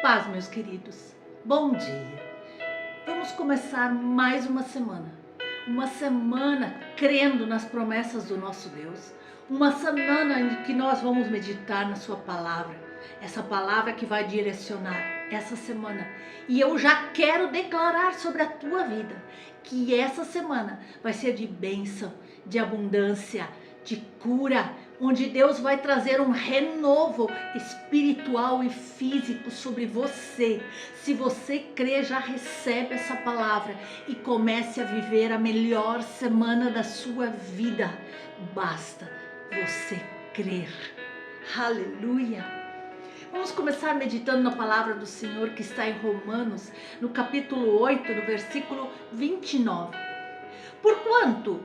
Paz, meus queridos. Bom dia. Vamos começar mais uma semana. Uma semana crendo nas promessas do nosso Deus. Uma semana em que nós vamos meditar na sua palavra. Essa palavra que vai direcionar essa semana. E eu já quero declarar sobre a tua vida que essa semana vai ser de bênção, de abundância, de cura, onde Deus vai trazer um renovo espiritual e físico sobre você. Se você crê, já recebe essa palavra e comece a viver a melhor semana da sua vida. Basta você crer. Aleluia! Vamos começar meditando na palavra do Senhor que está em Romanos, no capítulo 8, no versículo 29. Porquanto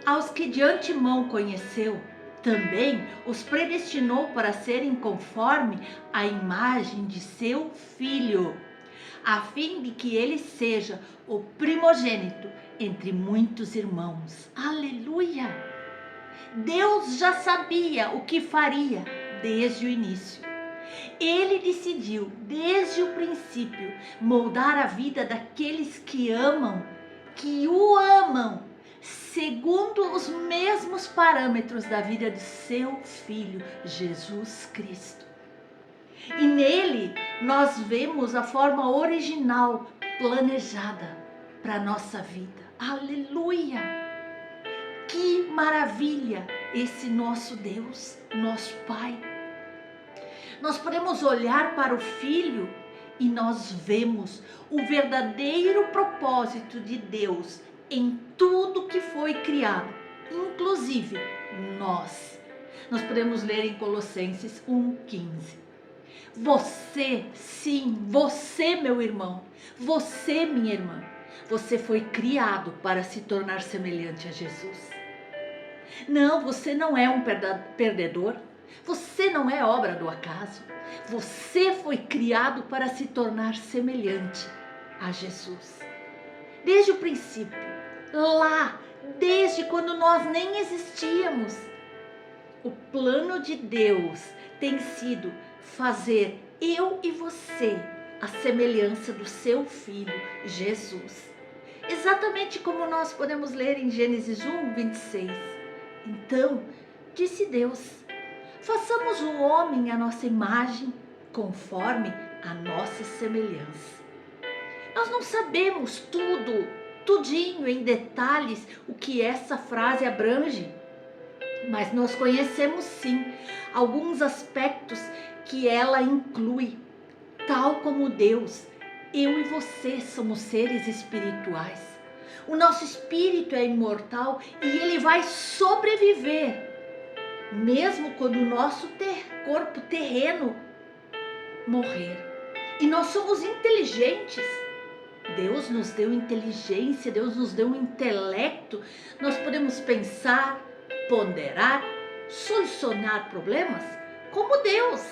aos que de antemão conheceu, também os predestinou para serem conforme a imagem de seu Filho, a fim de que ele seja o primogênito entre muitos irmãos. Aleluia! Deus já sabia o que faria desde o início. Ele decidiu desde o princípio moldar a vida daqueles que o amam, segundo os mesmos parâmetros da vida de seu Filho, Jesus Cristo. E nele nós vemos a forma original planejada para a nossa vida. Aleluia! Que maravilha esse nosso Deus, nosso Pai. Nós podemos olhar para o Filho e nós vemos o verdadeiro propósito de Deus em tudo que foi criado, inclusive nós. Nós podemos ler em Colossenses 1,15. Você, sim, você, meu irmão, você, minha irmã, você foi criado para se tornar semelhante a Jesus. Não, você não é um perdedor. Você não é obra do acaso. Você foi criado para se tornar semelhante a Jesus. Desde o princípio, lá, desde quando nós nem existíamos, o plano de Deus tem sido fazer eu e você a semelhança do seu Filho, Jesus. Exatamente como nós podemos ler em Gênesis 1:26. Então, disse Deus: façamos o homem à nossa imagem, conforme a nossa semelhança. Nós não sabemos tudinho em detalhes o que essa frase abrange, mas nós conhecemos sim alguns aspectos que ela inclui. Tal como Deus, eu e você somos seres espirituais. O nosso espírito é imortal e ele vai sobreviver mesmo quando o nosso corpo terreno morrer. E nós somos inteligentes. Deus nos deu inteligência, Deus nos deu um intelecto. Nós podemos pensar, ponderar, solucionar problemas como Deus.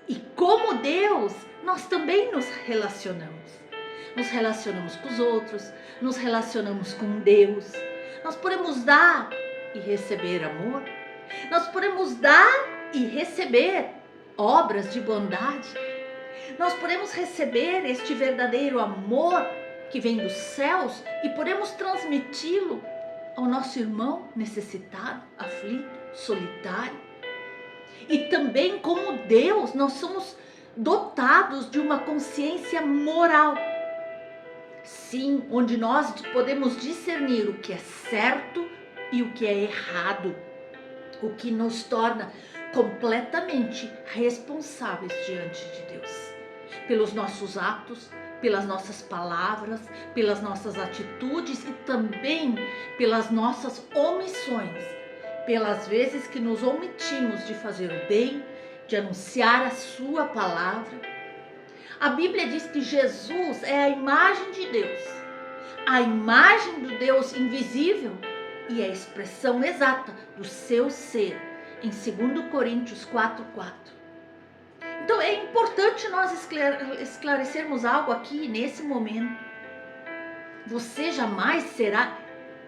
E como Deus, nós também nos relacionamos. Nos relacionamos com os outros, nos relacionamos com Deus. Nós podemos dar e receber amor. Nós podemos dar e receber obras de bondade. Nós podemos receber este verdadeiro amor que vem dos céus e podemos transmiti-lo ao nosso irmão necessitado, aflito, solitário. E também, como Deus, nós somos dotados de uma consciência moral. Sim, onde nós podemos discernir o que é certo e o que é errado. O que nos torna completamente responsáveis diante de Deus. Pelos nossos atos, pelas nossas palavras, pelas nossas atitudes e também pelas nossas omissões. Pelas vezes que nos omitimos de fazer o bem, de anunciar a sua palavra. A Bíblia diz que Jesus é a imagem de Deus. A imagem do Deus invisível e a expressão exata do seu ser, em 2 Coríntios 4:4. Então é importante nós esclarecermos algo aqui nesse momento. Você jamais será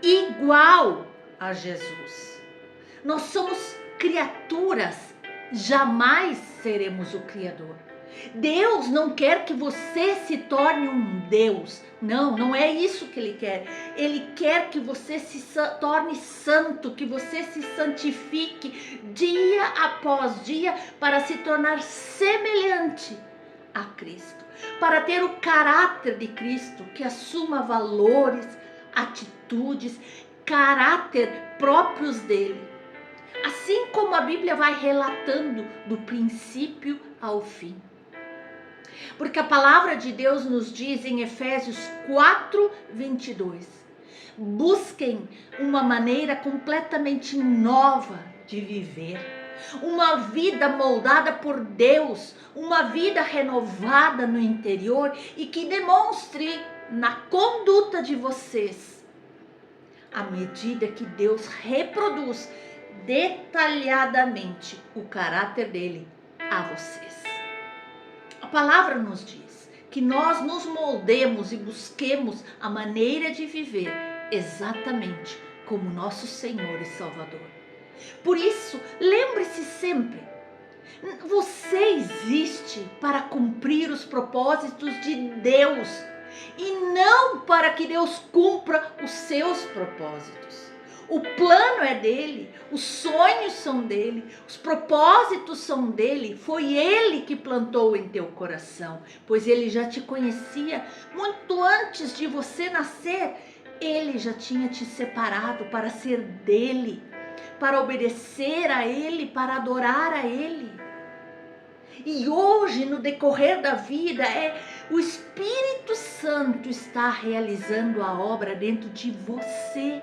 igual a Jesus. Nós somos criaturas, jamais seremos o Criador. Deus não quer que você se torne um Deus. Não, não é isso que Ele quer. Ele quer que você se torne santo, que você se santifique dia após dia para se tornar semelhante a Cristo, para ter o caráter de Cristo, que assuma valores, atitudes, caráter próprios dele. Assim como a Bíblia vai relatando do princípio ao fim. Porque a palavra de Deus nos diz em Efésios 4:22, busquem uma maneira completamente nova de viver, uma vida moldada por Deus, uma vida renovada no interior e que demonstre na conduta de vocês à medida que Deus reproduz detalhadamente o caráter dele a vocês. A palavra nos diz que nós nos moldemos e busquemos a maneira de viver exatamente como nosso Senhor e Salvador. Por isso, lembre-se sempre, você existe para cumprir os propósitos de Deus e não para que Deus cumpra os seus propósitos. O plano é dele, os sonhos são dele, os propósitos são dele. Foi ele que plantou em teu coração, pois ele já te conhecia muito antes de você nascer. Ele já tinha te separado para ser dele, para obedecer a ele, para adorar a ele. E hoje, no decorrer da vida, o Espírito Santo está realizando a obra dentro de você.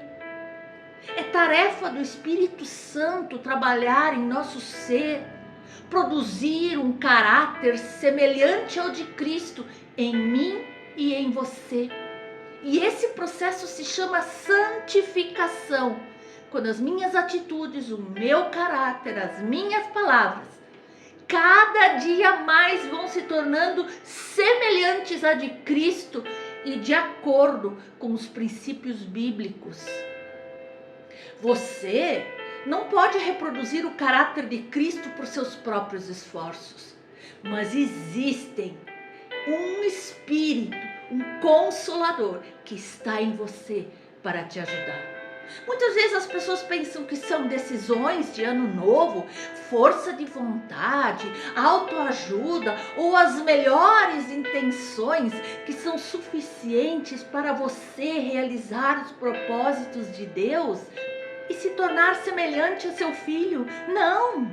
É tarefa do Espírito Santo trabalhar em nosso ser, produzir um caráter semelhante ao de Cristo em mim e em você. E esse processo se chama santificação, quando as minhas atitudes, o meu caráter, as minhas palavras, cada dia mais vão se tornando semelhantes a de Cristo e de acordo com os princípios bíblicos. Você não pode reproduzir o caráter de Cristo por seus próprios esforços, mas existe um Espírito, um Consolador que está em você para te ajudar. Muitas vezes as pessoas pensam que são decisões de ano novo, força de vontade, autoajuda ou as melhores intenções que são suficientes para você realizar os propósitos de Deus e se tornar semelhante a seu filho. Não!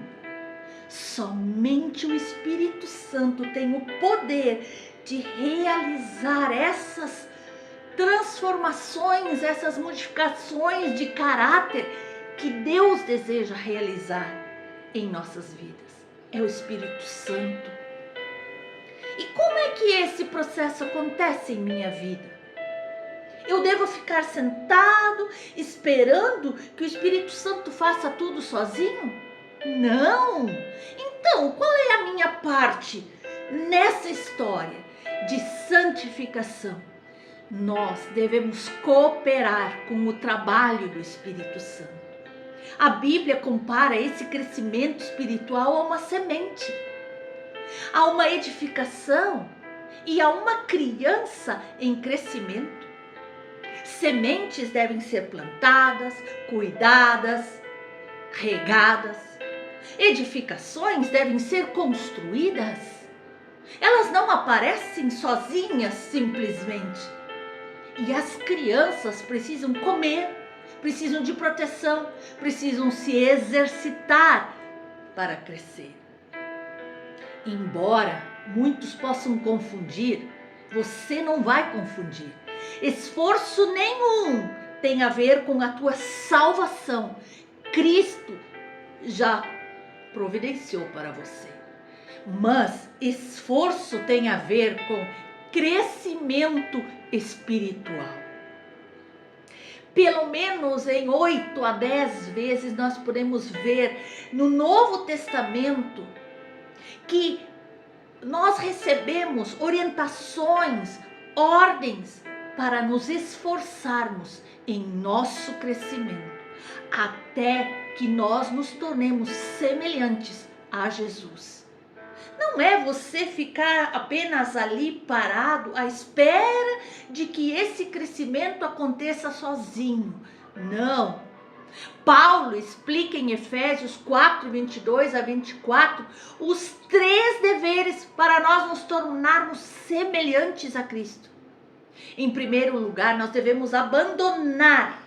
Somente o Espírito Santo tem o poder de realizar essas transformações, essas modificações de caráter que Deus deseja realizar em nossas vidas. É o Espírito Santo. E como é que esse processo acontece em minha vida? Eu devo ficar sentado esperando que o Espírito Santo faça tudo sozinho? Não! Então, qual é a minha parte nessa história de santificação? Nós devemos cooperar com o trabalho do Espírito Santo. A Bíblia compara esse crescimento espiritual a uma semente, a uma edificação e a uma criança em crescimento. Sementes devem ser plantadas, cuidadas, regadas. Edificações devem ser construídas. Elas não aparecem sozinhas simplesmente. E as crianças precisam comer, precisam de proteção, precisam se exercitar para crescer. Embora muitos possam confundir, você não vai confundir. Esforço nenhum tem a ver com a tua salvação. Cristo já providenciou para você. Mas esforço tem a ver com crescimento espiritual. Pelo menos em 8 a 10 vezes nós podemos ver no Novo Testamento que nós recebemos orientações, ordens para nos esforçarmos em nosso crescimento, até que nós nos tornemos semelhantes a Jesus. Não é você ficar apenas ali parado à espera de que esse crescimento aconteça sozinho. Não. Paulo explica em Efésios 4, 22 a 24, os 3 deveres para nós nos tornarmos semelhantes a Cristo. Em primeiro lugar, nós devemos abandonar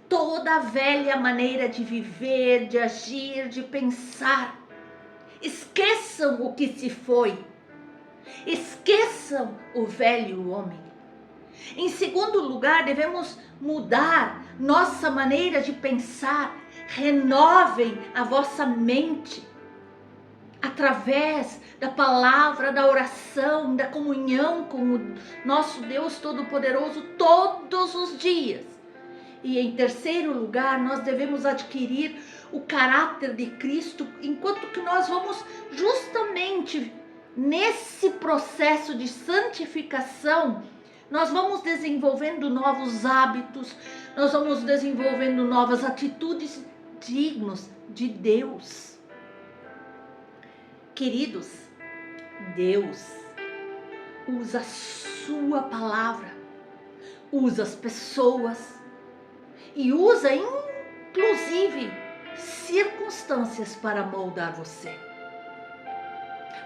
toda a velha maneira de viver, de agir, de pensar. Esqueçam o que se foi. Esqueçam o velho homem. Em segundo lugar, devemos mudar nossa maneira de pensar. Renovem a vossa mente através da palavra, da oração, da comunhão com o nosso Deus Todo-Poderoso todos os dias. E em terceiro lugar, nós devemos adquirir o caráter de Cristo, enquanto que nós vamos justamente nesse processo de santificação, nós vamos desenvolvendo novos hábitos, nós vamos desenvolvendo novas atitudes dignos de Deus. Queridos, Deus usa a sua palavra, usa as pessoas e usa inclusive circunstâncias para moldar você.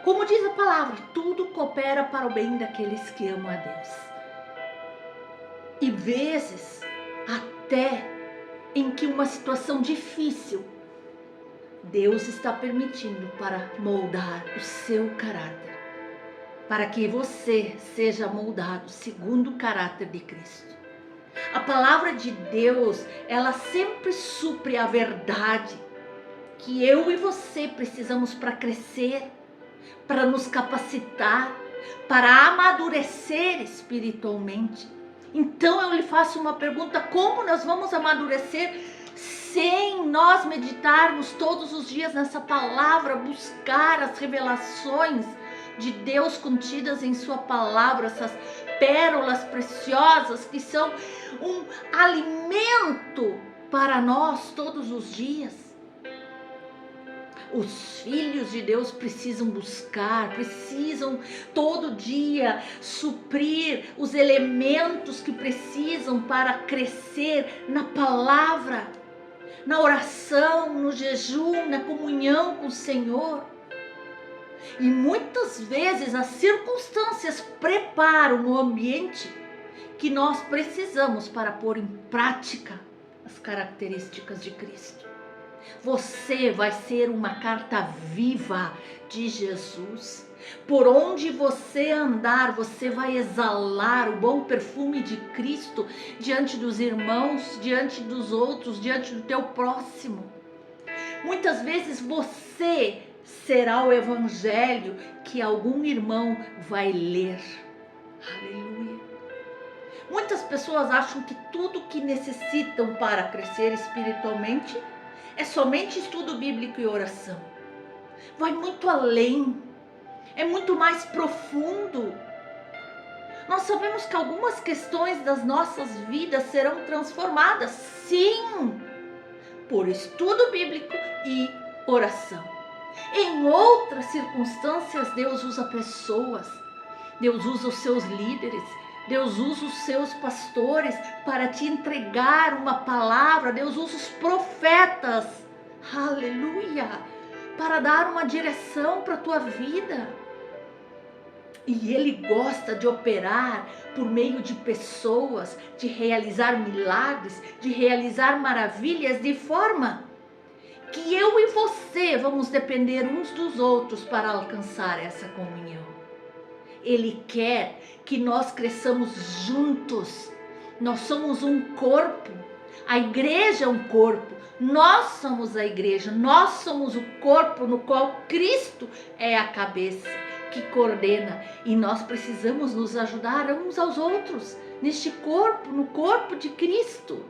Como diz a palavra, tudo coopera para o bem daqueles que amam a Deus. E vezes até em que uma situação difícil, Deus está permitindo para moldar o seu caráter, para que você seja moldado segundo o caráter de Cristo. A palavra de Deus, ela sempre supre a verdade que eu e você precisamos para crescer, para nos capacitar, para amadurecer espiritualmente. Então eu lhe faço uma pergunta: como nós vamos amadurecer sem nós meditarmos todos os dias nessa palavra, buscar as revelações de Deus contidas em sua palavra, essas pérolas preciosas que são um alimento para nós todos os dias? Os filhos de Deus precisam buscar, precisam todo dia suprir os elementos que precisam para crescer na palavra, na oração, no jejum, na comunhão com o Senhor. E muitas vezes as circunstâncias preparam o ambiente que nós precisamos para pôr em prática as características de Cristo. Você vai ser uma carta viva de Jesus. Por onde você andar, você vai exalar o bom perfume de Cristo diante dos irmãos, diante dos outros, diante do teu próximo. Muitas vezes você será o evangelho que algum irmão vai ler. Aleluia. Muitas pessoas acham que tudo que necessitam para crescer espiritualmente é somente estudo bíblico e oração. Vai muito além, é muito mais profundo. Nós sabemos que algumas questões das nossas vidas serão transformadas, sim, por estudo bíblico e oração. Em outras circunstâncias, Deus usa pessoas, Deus usa os seus líderes, Deus usa os seus pastores para te entregar uma palavra. Deus usa os profetas, aleluia, para dar uma direção para a tua vida. E Ele gosta de operar por meio de pessoas, de realizar milagres, de realizar maravilhas, de forma que eu e você vamos depender uns dos outros para alcançar essa comunhão. Ele quer que nós cresçamos juntos. Nós somos um corpo. A igreja é um corpo. Nós somos a igreja. Nós somos o corpo no qual Cristo é a cabeça que coordena. E nós precisamos nos ajudar uns aos outros neste corpo, no corpo de Cristo.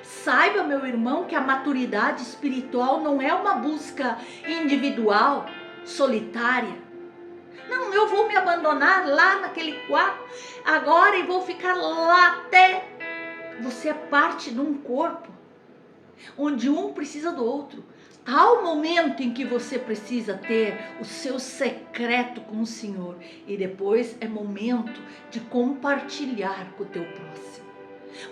Saiba, meu irmão, que a maturidade espiritual não é uma busca individual, solitária. Não, eu vou me abandonar lá naquele quarto agora e vou ficar lá até... Você é parte de um corpo, onde um precisa do outro. Há um momento em que você precisa ter o seu secreto com o Senhor e depois é momento de compartilhar com o teu próximo.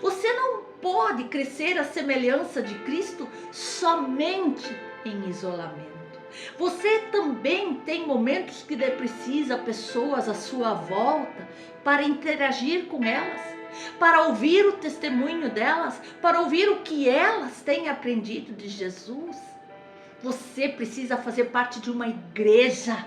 Você não pode crescer à semelhança de Cristo somente em isolamento. Você também tem momentos que precisa pessoas à sua volta para interagir com elas, para ouvir o testemunho delas, para ouvir o que elas têm aprendido de Jesus. Você precisa fazer parte de uma igreja,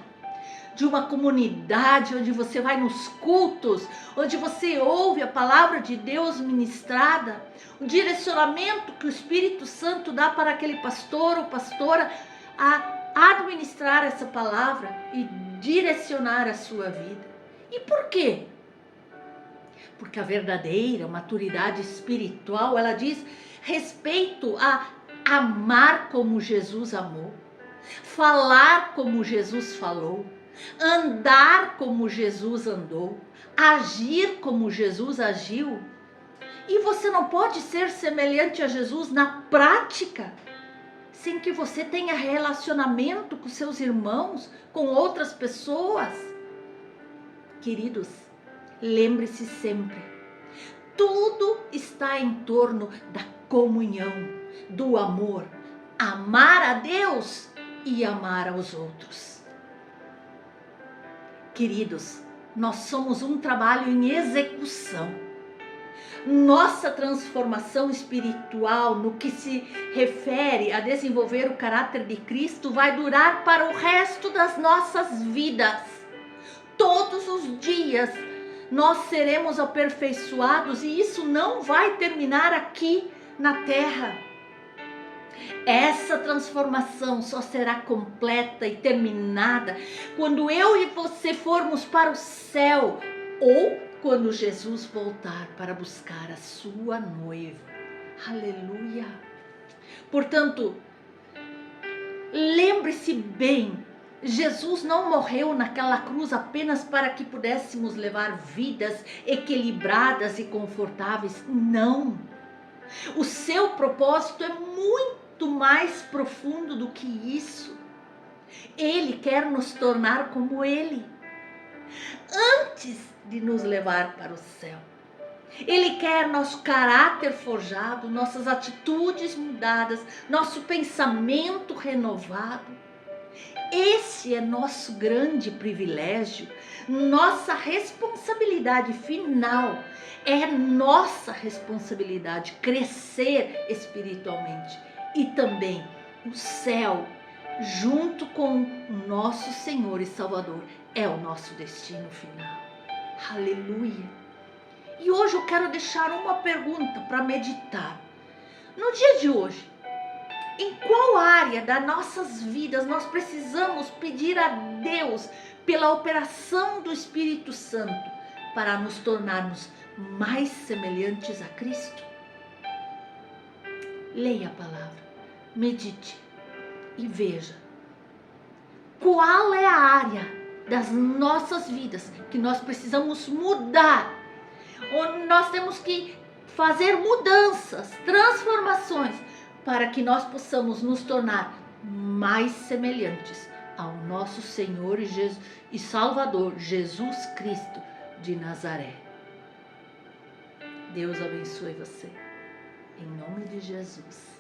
de uma comunidade onde você vai nos cultos, onde você ouve a palavra de Deus ministrada, o direcionamento que o Espírito Santo dá para aquele pastor ou pastora a administrar essa palavra e direcionar a sua vida. E por quê? Porque a verdadeira maturidade espiritual, ela diz respeito a amar como Jesus amou, falar como Jesus falou, andar como Jesus andou, agir como Jesus agiu. E você não pode ser semelhante a Jesus na prática sem que você tenha relacionamento com seus irmãos, com outras pessoas. Queridos, lembre-se sempre, tudo está em torno da comunhão, do amor, amar a Deus e amar aos outros. Queridos, nós somos um trabalho em execução. Nossa transformação espiritual no que se refere a desenvolver o caráter de Cristo vai durar para o resto das nossas vidas. Todos os dias nós seremos aperfeiçoados e isso não vai terminar aqui na terra. Essa transformação só será completa e terminada quando eu e você formos para o céu ou quando Jesus voltar para buscar a sua noiva. Aleluia! Portanto, lembre-se bem, Jesus não morreu naquela cruz apenas para que pudéssemos levar vidas equilibradas e confortáveis. Não! O seu propósito é muito mais profundo do que isso. Ele quer nos tornar como Ele, antes de nos levar para o céu. Ele quer nosso caráter forjado, nossas atitudes mudadas, nosso pensamento renovado. Esse é nosso grande privilégio, nossa responsabilidade final. É nossa responsabilidade crescer espiritualmente e também o céu, junto com o nosso Senhor e Salvador, é o nosso destino final. Aleluia! E hoje eu quero deixar uma pergunta para meditar. No dia de hoje, em qual área das nossas vidas nós precisamos pedir a Deus pela operação do Espírito Santo para nos tornarmos mais semelhantes a Cristo? Leia a palavra, medite e veja qual é a área das nossas vidas que nós precisamos mudar, onde nós temos que fazer mudanças, transformações, para que nós possamos nos tornar mais semelhantes ao nosso Senhor e Salvador Jesus Cristo de Nazaré. Deus abençoe você, em nome de Jesus.